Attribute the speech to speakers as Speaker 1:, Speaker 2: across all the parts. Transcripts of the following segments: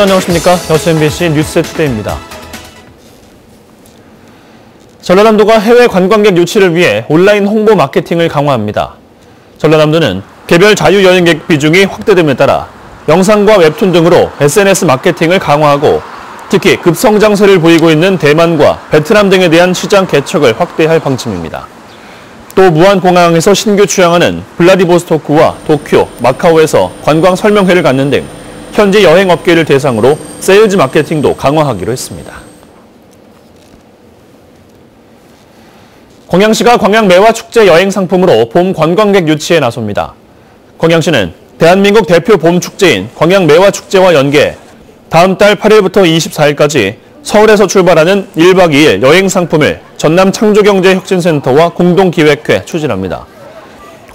Speaker 1: 여러분 안녕하십니까? SMBC 뉴스투데이입니다. 전라남도가 해외 관광객 유치를 위해 온라인 홍보 마케팅을 강화합니다. 전라남도는 개별 자유여행객 비중이 확대됨에 따라 영상과 웹툰 등으로 SNS 마케팅을 강화하고 특히 급성장세를 보이고 있는 대만과 베트남 등에 대한 시장 개척을 확대할 방침입니다. 또 무안공항에서 신규 출항하는 블라디보스토크와 도쿄, 마카오에서 관광 설명회를 갖는 등 현지 여행업계를 대상으로 세일즈 마케팅도 강화하기로 했습니다. 광양시가 광양 매화축제 여행 상품으로 봄 관광객 유치에 나섭니다. 광양시는 대한민국 대표 봄 축제인 광양 매화축제와 연계 다음 달 8일부터 24일까지 서울에서 출발하는 1박 2일 여행 상품을 전남창조경제혁신센터와 공동기획회 추진합니다.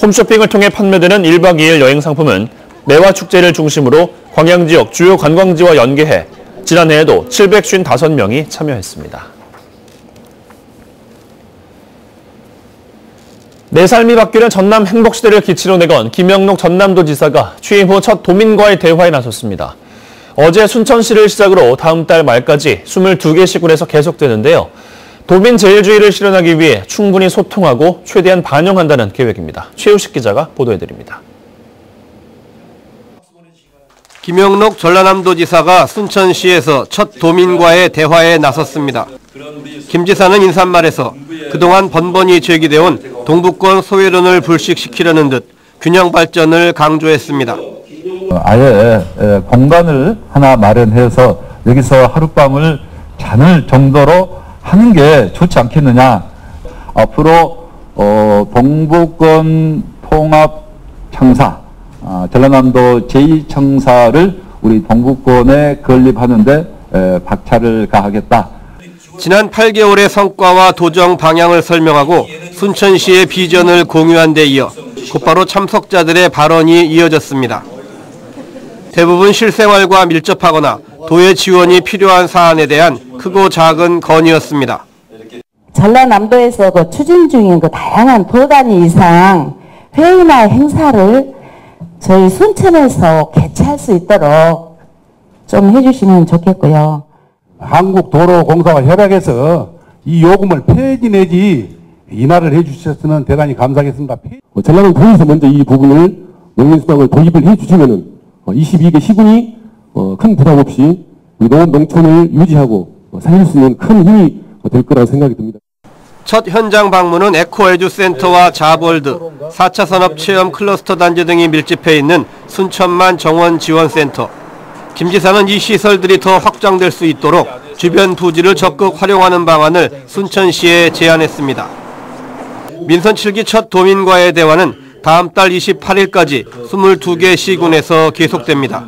Speaker 1: 홈쇼핑을 통해 판매되는 1박 2일 여행 상품은 매화축제를 중심으로 광양 지역 주요 관광지와 연계해 지난해에도 755명이 참여했습니다. 내 삶이 바뀌는 전남 행복시대를 기치로 내건 김영록 전남도지사가 취임 후 첫 도민과의 대화에 나섰습니다. 어제 순천시를 시작으로 다음 달 말까지 22개 시군에서 계속되는데요. 도민 제일주의를 실현하기 위해 충분히 소통하고 최대한 반영한다는 계획입니다. 최우식 기자가 보도해드립니다.
Speaker 2: 김영록 전라남도지사가 순천시에서 첫 도민과의 대화에 나섰습니다. 김 지사는 인사말에서 그동안 번번이 제기돼온 동북권 소외론을 불식시키려는 듯 균형 발전을 강조했습니다.
Speaker 3: 아예 공간을 하나 마련해서 여기서 하룻밤을 자는 정도로 하는 게 좋지 않겠느냐. 앞으로 동북권 통합 청사, 전라남도 제2청사를 우리 동북권에 건립하는 데 박차를 가하겠다.
Speaker 2: 지난 8개월의 성과와 도정 방향을 설명하고 순천시의 비전을 공유한 데 이어 곧바로 참석자들의 발언이 이어졌습니다. 대부분 실생활과 밀접하거나 도의 지원이 필요한 사안에 대한 크고 작은 건의였습니다.
Speaker 4: 전라남도에서 추진 중인 다양한 도 단위 이상 회의나 행사를 저희 순천에서 개최할 수 있도록 좀 해주시면 좋겠고요.
Speaker 5: 한국도로공사와 협약해서 이 요금을 폐지 내지 인하를 해주셨으면 대단히 감사하겠습니다.
Speaker 6: 전라남도에서 먼저 이 부분을 농민수당을 도입을 해주시면은 22개 시군이 큰 부담 없이 우리 농업 농촌을 유지하고 살릴 수 있는 큰 힘이 될 거라고 생각이 듭니다.
Speaker 2: 첫 현장 방문은 에코에듀센터와 자볼드, 4차 산업체험 클러스터 단지 등이 밀집해 있는 순천만 정원지원센터. 김 지사는 이 시설들이 더 확장될 수 있도록 주변 부지를 적극 활용하는 방안을 순천시에 제안했습니다. 민선 7기 첫 도민과의 대화는 다음 달 28일까지 22개 시군에서 계속됩니다.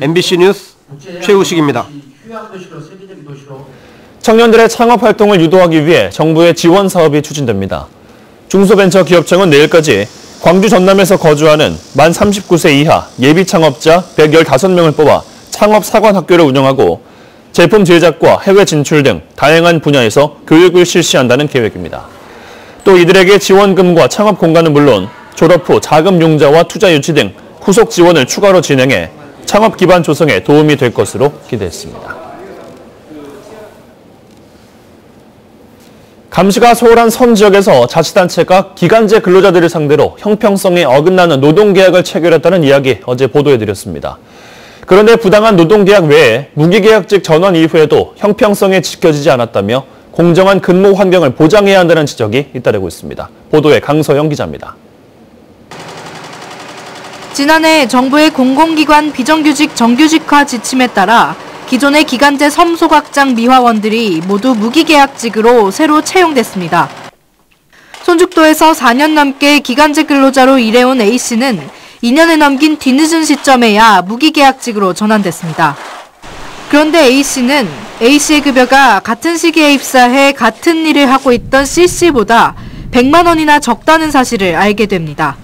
Speaker 2: MBC 뉴스 최우식입니다.
Speaker 1: 청년들의 창업 활동을 유도하기 위해 정부의 지원 사업이 추진됩니다. 중소벤처기업청은 내일까지 광주 전남에서 거주하는 만 39세 이하 예비 창업자 115명을 뽑아 창업 사관학교를 운영하고 제품 제작과 해외 진출 등 다양한 분야에서 교육을 실시한다는 계획입니다. 또 이들에게 지원금과 창업 공간은 물론 졸업 후 자금 융자와 투자 유치 등 후속 지원을 추가로 진행해 창업 기반 조성에 도움이 될 것으로 기대했습니다. 감시가 소홀한 섬 지역에서 자치단체가 기간제 근로자들을 상대로 형평성에 어긋나는 노동계약을 체결했다는 이야기 어제 보도해드렸습니다. 그런데 부당한 노동계약 외에 무기계약직 전환 이후에도 형평성이 지켜지지 않았다며 공정한 근무 환경을 보장해야 한다는 지적이 잇따르고 있습니다. 보도에 강서영 기자입니다.
Speaker 7: 지난해 정부의 공공기관 비정규직 정규직화 지침에 따라 기존의 기간제 섬소각장 미화원들이 모두 무기계약직으로 새로 채용됐습니다. 손죽도에서 4년 넘게 기간제 근로자로 일해온 A씨는 2년을 넘긴 뒤늦은 시점에야 무기계약직으로 전환됐습니다. 그런데 A씨는 A씨의 급여가 같은 시기에 입사해 같은 일을 하고 있던 C씨보다 100만 원이나 적다는 사실을 알게 됩니다.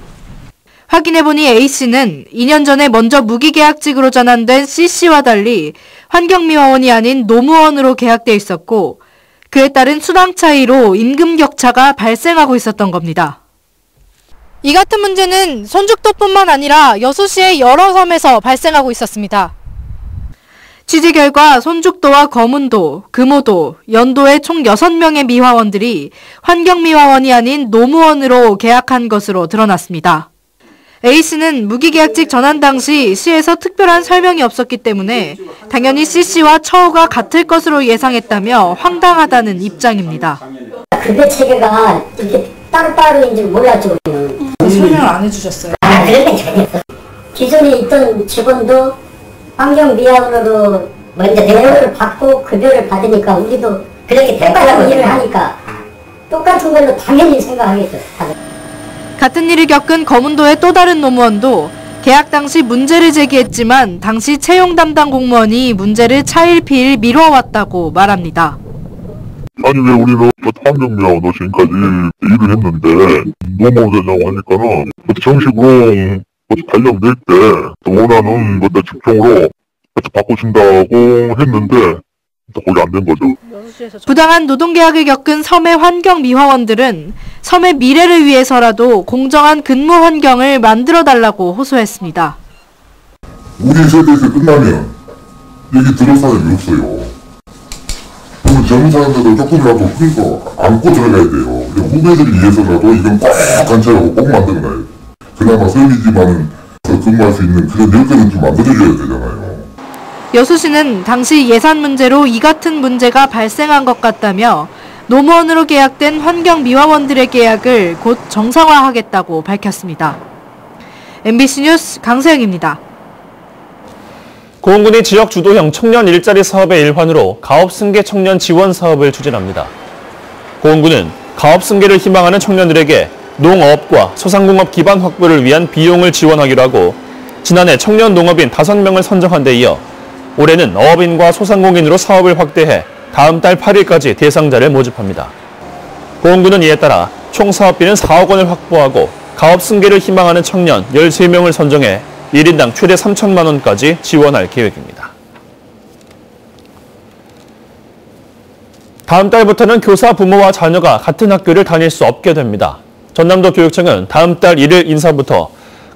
Speaker 7: 확인해보니 A씨는 2년 전에 먼저 무기계약직으로 전환된 C씨와 달리 환경미화원이 아닌 노무원으로 계약돼 있었고 그에 따른 수당 차이로 임금 격차가 발생하고 있었던 겁니다. 이 같은 문제는 손죽도뿐만 아니라 여수시의 여러 섬에서 발생하고 있었습니다. 취재 결과 손죽도와 거문도, 금오도, 연도의 총 6명의 미화원들이 환경미화원이 아닌 노무원으로 계약한 것으로 드러났습니다. A씨는 무기계약직 전환 당시 시에서 특별한 설명이 없었기 때문에 당연히 C씨와 처우가 같을 것으로 예상했다며 황당하다는 입장입니다.
Speaker 8: 급여 체계가 이렇게 따로따로인지 몰랐죠.
Speaker 7: 설명을 안 해주셨어요?
Speaker 8: 그런 게 전혀 없어요. 기존에 있던 직원도 환경미화원으로 먼저 대우를 받고 급여를 받으니까 우리도 그렇게 똑같은 일을 하니까 똑같은 걸로 당연히 생각하겠죠.
Speaker 7: 같은 일을 겪은 거문도의 또 다른 노무원도 계약 당시 문제를 제기했지만 당시 채용 담당 공무원이 문제를 차일피일 미뤄왔다고 말합니다.
Speaker 9: 아니 왜 우리는 환경미화원으로 지금까지 일을 했는데 노무원 되냐고 하니까는 정식으로 발령될 때 원하는 직종으로 바꿔준다고 했는데 거기 안 된 거죠.
Speaker 7: 부당한 노동계약을 겪은 섬의 환경미화원들은 섬의 미래를 위해서라도 공정한 근무 환경을 만들어달라고 호소했습니다.
Speaker 9: 우리 세대에서 끝나면 여기 들어올 사람이 없어요. 그러면 젊은 사람들도 조금이라도 큰 거 안고 들어가야 돼요. 후배들이 위해서라도 이건 꼭 관찰하고 꼭 만들어놔야 돼요. 그나마 섬이지만 근무할 수 있는 그런 여건은 좀 만들어줘야 되잖아요.
Speaker 7: 여수시는 당시 예산 문제로 이 같은 문제가 발생한 것 같다며 노무원으로 계약된 환경미화원들의 계약을 곧 정상화하겠다고 밝혔습니다. MBC 뉴스 강세영입니다.
Speaker 1: 고흥군이 지역 주도형 청년 일자리 사업의 일환으로 가업승계 청년 지원 사업을 추진합니다. 고흥군은 가업승계를 희망하는 청년들에게 농업과 소상공업 기반 확보를 위한 비용을 지원하기로 하고 지난해 청년 농업인 5명을 선정한 데 이어 올해는 어업인과 소상공인으로 사업을 확대해 다음 달 8일까지 대상자를 모집합니다. 고흥군은 이에 따라 총 사업비는 4억 원을 확보하고 가업 승계를 희망하는 청년 13명을 선정해 1인당 최대 3천만 원까지 지원할 계획입니다. 다음 달부터는 교사 부모와 자녀가 같은 학교를 다닐 수 없게 됩니다. 전남도 교육청은 다음 달 1일 인사부터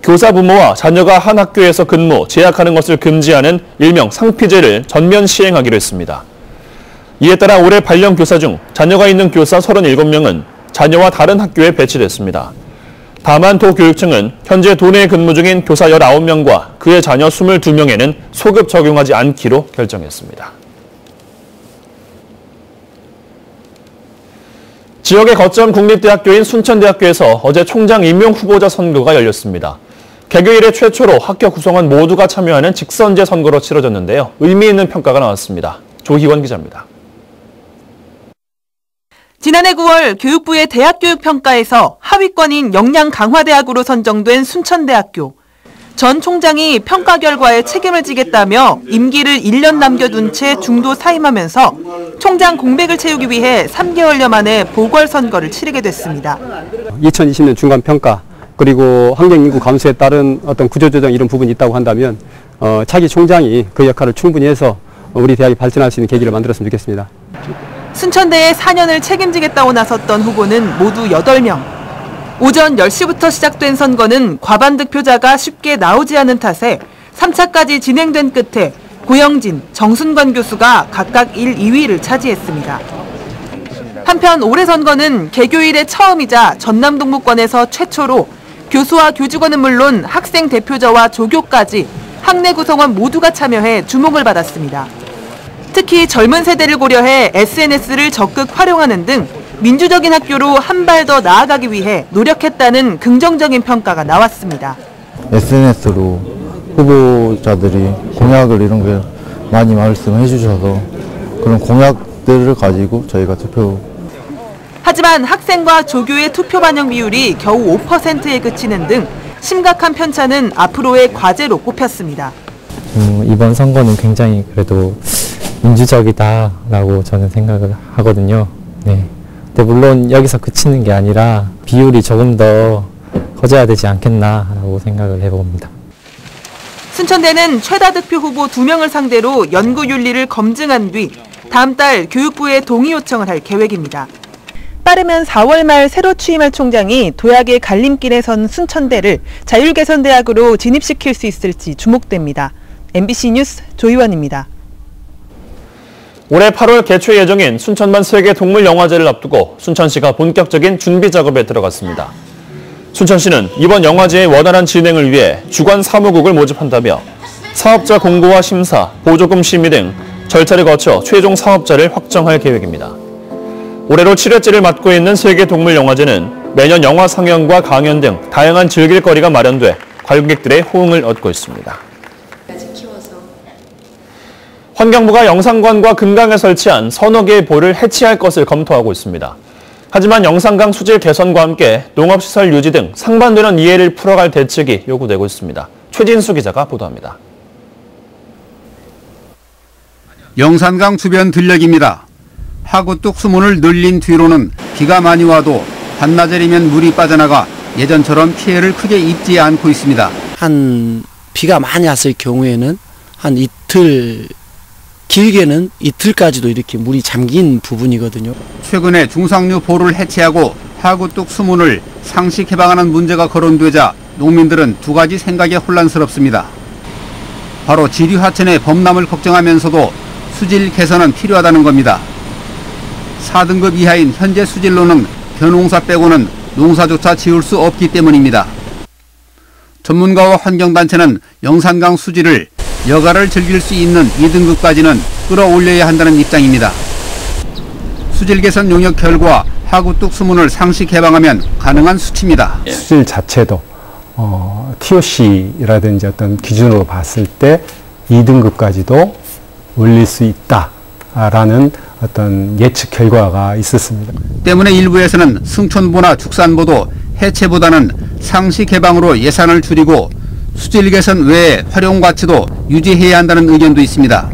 Speaker 1: 교사 부모와 자녀가 한 학교에서 근무, 재학하는 것을 금지하는 일명 상피제를 전면 시행하기로 했습니다. 이에 따라 올해 발령 교사 중 자녀가 있는 교사 37명은 자녀와 다른 학교에 배치됐습니다. 다만 도교육청은 현재 도내에 근무 중인 교사 19명과 그의 자녀 22명에는 소급 적용하지 않기로 결정했습니다. 지역의 거점 국립대학교인 순천대학교에서 어제 총장 임용 후보자 선거가 열렸습니다. 개교 이래 최초로 학교 구성원 모두가 참여하는 직선제 선거로 치러졌는데요. 의미 있는 평가가 나왔습니다. 조희원 기자입니다.
Speaker 10: 지난해 9월 교육부의 대학교육평가에서 하위권인 영양강화대학으로 선정된 순천대학교. 전 총장이 평가 결과에 책임을 지겠다며 임기를 1년 남겨둔 채 중도 사임하면서 총장 공백을 채우기 위해 3개월여 만에 보궐선거를 치르게 됐습니다.
Speaker 11: 2020년 중간평가 그리고 환경인구 감소에 따른 어떤 구조조정 이런 부분이 있다고 한다면 차기 총장이 그 역할을 충분히 해서 우리 대학이 발전할 수 있는 계기를 만들었으면 좋겠습니다.
Speaker 10: 순천대의 4년을 책임지겠다고 나섰던 후보는 모두 8명. 오전 10시부터 시작된 선거는 과반 득표자가 쉽게 나오지 않은 탓에 3차까지 진행된 끝에 고영진, 정순관 교수가 각각 1, 2위를 차지했습니다. 한편 올해 선거는 개교 이래 처음이자 전남 동부권에서 최초로 교수와 교직원은 물론 학생 대표자와 조교까지 학내 구성원 모두가 참여해 주목을 받았습니다. 특히 젊은 세대를 고려해 SNS를 적극 활용하는 등 민주적인 학교로 한 발 더 나아가기 위해 노력했다는 긍정적인 평가가 나왔습니다.
Speaker 12: SNS로 후보자들이 공약을 이런 게 많이 말씀해 주셔서 그런 공약들을 가지고 저희가 투표.
Speaker 10: 하지만 학생과 조교의 투표 반영 비율이 겨우 5%에 그치는 등 심각한 편차는 앞으로의 과제로 꼽혔습니다.
Speaker 13: 이번 선거는 굉장히 그래도 민주적이다라고 저는 생각을 하거든요. 네. 근데 물론 여기서 그치는 게 아니라 비율이 조금 더 커져야 되지 않겠나라고 생각을 해봅니다.
Speaker 10: 순천대는 최다 득표 후보 2명을 상대로 연구윤리를 검증한 뒤 다음 달 교육부에 동의 요청을 할 계획입니다. 빠르면 4월 말 새로 취임할 총장이 도약의 갈림길에 선 순천대를 자율개선대학으로 진입시킬 수 있을지 주목됩니다. MBC 뉴스 조희원입니다.
Speaker 1: 올해 8월 개최 예정인 순천만 세계동물영화제를 앞두고 순천시가 본격적인 준비 작업에 들어갔습니다. 순천시는 이번 영화제의 원활한 진행을 위해 주관 사무국을 모집한다며 사업자 공고와 심사, 보조금 심의 등 절차를 거쳐 최종 사업자를 확정할 계획입니다. 올해로 7회째를 맡고 있는 세계동물영화제는 매년 영화 상영과 강연 등 다양한 즐길거리가 마련돼 관객들의 호응을 얻고 있습니다. 환경부가 영산관과 금강에 설치한 서너 개의 볼을 해치할 것을 검토하고 있습니다. 하지만 영산강 수질 개선과 함께 농업시설 유지 등 상반되는 이해를 풀어갈 대책이 요구되고 있습니다. 최진수 기자가 보도합니다.
Speaker 14: 영산강 주변 들녘입니다. 하구뚝 수문을 늘린 뒤로는 비가 많이 와도 한나절이면 물이 빠져나가 예전처럼 피해를 크게 입지 않고 있습니다.
Speaker 15: 한 비가 많이 왔을 경우에는 한 이틀, 길게는 이틀까지도 이렇게 물이 잠긴 부분이거든요.
Speaker 14: 최근에 중상류 볼을 해체하고 하구뚝 수문을 상시 개방하는 문제가 거론되자 농민들은 두 가지 생각에 혼란스럽습니다. 바로 지류 하천의 범람을 걱정하면서도 수질 개선은 필요하다는 겁니다. 4등급 이하인 현재 수질로는 벼농사 빼고는 농사조차 지을 수 없기 때문입니다. 전문가와 환경단체는 영산강 수질을 여가를 즐길 수 있는 2등급까지는 끌어올려야 한다는 입장입니다. 수질 개선 용역 결과 하구뚝 수문을 상시 개방하면 가능한 수치입니다.
Speaker 16: 수질 자체도 TOC라든지 어떤 기준으로 봤을 때 2등급까지도 올릴 수 있다라는 어떤 예측 결과가 있었습니다.
Speaker 14: 때문에 일부에서는 승천보나 축산보도 해체보다는 상시 개방으로 예산을 줄이고 수질 개선 외에 활용 가치도 유지해야 한다는 의견도 있습니다.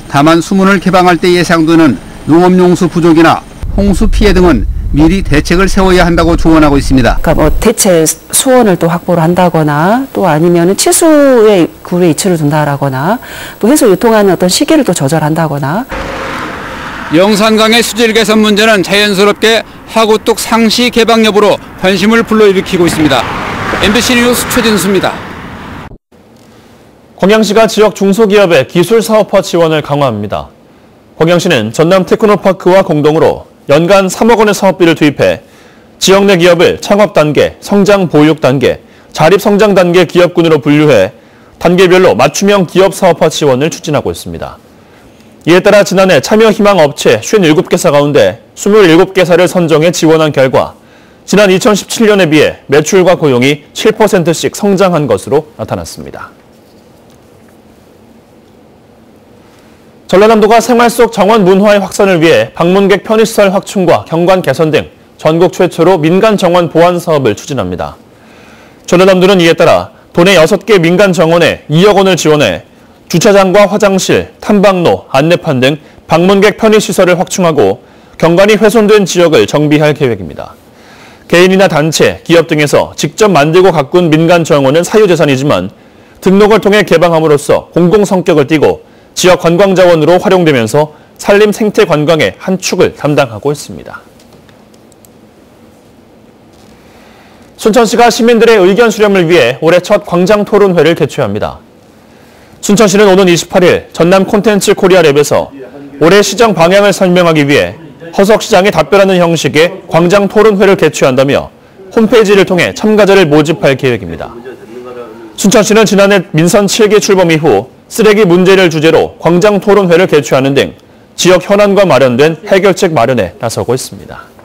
Speaker 14: 다만 수문을 개방할 때 예상되는 농업용수 부족이나 홍수 피해 등은 미리 대책을 세워야 한다고 조언하고 있습니다.
Speaker 17: 그러니까 뭐 대체 수원을 또 확보를 한다거나 또 아니면은 치수의 구류에 이치를 둔다라거나 또 해수 유통하는 어떤 시기를 또 조절한다거나.
Speaker 14: 영산강의 수질 개선 문제는 자연스럽게 하구뚝 상시 개방 여부로 관심을 불러일으키고 있습니다. MBC 뉴스 최진수입니다.
Speaker 1: 광양시가 지역 중소기업의 기술사업화 지원을 강화합니다. 광양시는 전남 테크노파크와 공동으로 연간 3억 원의 사업비를 투입해 지역 내 기업을 창업 단계, 성장 보육 단계, 자립 성장 단계 기업군으로 분류해 단계별로 맞춤형 기업 사업화 지원을 추진하고 있습니다. 이에 따라 지난해 참여 희망 업체 57개사 가운데 27개사를 선정해 지원한 결과 지난 2017년에 비해 매출과 고용이 7%씩 성장한 것으로 나타났습니다. 전라남도가 생활 속 정원 문화의 확산을 위해 방문객 편의시설 확충과 경관 개선 등 전국 최초로 민간 정원 보완 사업을 추진합니다. 전라남도는 이에 따라 도내 6개 민간 정원에 2억 원을 지원해 주차장과 화장실, 탐방로, 안내판 등 방문객 편의시설을 확충하고 경관이 훼손된 지역을 정비할 계획입니다. 개인이나 단체, 기업 등에서 직접 만들고 가꾼 민간 정원은 사유재산이지만 등록을 통해 개방함으로써 공공 성격을 띠고 지역 관광자원으로 활용되면서 산림 생태 관광의 한 축을 담당하고 있습니다. 순천시가 시민들의 의견 수렴을 위해 올해 첫 광장 토론회를 개최합니다. 순천시는 오는 28일 전남 콘텐츠 코리아 랩에서 올해 시정 방향을 설명하기 위해 허석 시장이 답변하는 형식의 광장 토론회를 개최한다며 홈페이지를 통해 참가자를 모집할 계획입니다. 순천시는 지난해 민선 7기 출범 이후 쓰레기 문제를 주제로 광장 토론회를 개최하는 등 지역 현안과 마련된 해결책 마련에 나서고 있습니다.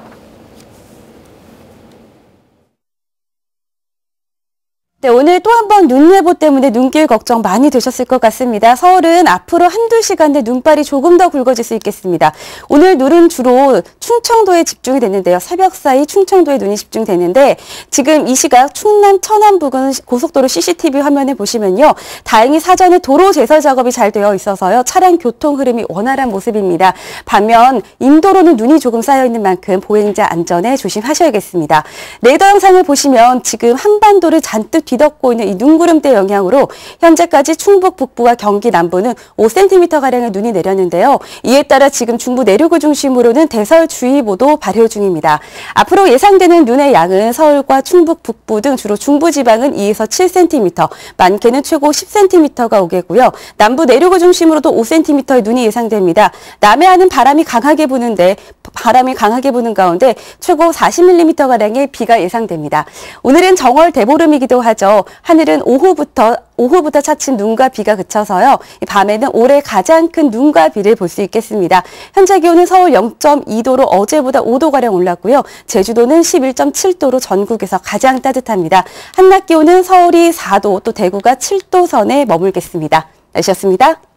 Speaker 18: 네, 오늘 또 한 번 눈 예보 때문에 눈길 걱정 많이 되셨을 것 같습니다. 서울은 앞으로 한두 시간 내 눈발이 조금 더 굵어질 수 있겠습니다. 오늘 눈은 주로 충청도에 집중이 됐는데요. 새벽 사이 충청도에 눈이 집중되는데 지금 이 시각 충남 천안 부근 고속도로 CCTV 화면을 보시면요. 다행히 사전에 도로 제설 작업이 잘 되어 있어서요. 차량 교통 흐름이 원활한 모습입니다. 반면 인도로는 눈이 조금 쌓여 있는 만큼 보행자 안전에 조심하셔야겠습니다. 레이더 영상을 보시면 지금 한반도를 잔뜩 뒤덮고 있는 이 눈구름대 영향으로 현재까지 충북 북부와 경기 남부는 5cm가량의 눈이 내렸는데요. 이에 따라 지금 중부 내륙을 중심으로는 대설주의보도 발효 중입니다. 앞으로 예상되는 눈의 양은 서울과 충북 북부 등 주로 중부지방은 2에서 7cm, 많게는 최고 10cm가 오겠고요. 남부 내륙을 중심으로도 5cm의 눈이 예상됩니다. 남해안은 바람이 강하게 부는 가운데 최고 40mm가량의 비가 예상됩니다. 오늘은 정월 대보름이기도 하죠. 하늘은 오후부터 차츰 눈과 비가 그쳐서요. 밤에는 올해 가장 큰 눈과 비를 볼 수 있겠습니다. 현재 기온은 서울 0.2도로 어제보다 5도가량 올랐고요. 제주도는 11.7도로 전국에서 가장 따뜻합니다. 한낮 기온은 서울이 4도, 또 대구가 7도 선에 머물겠습니다. 날씨였습니다.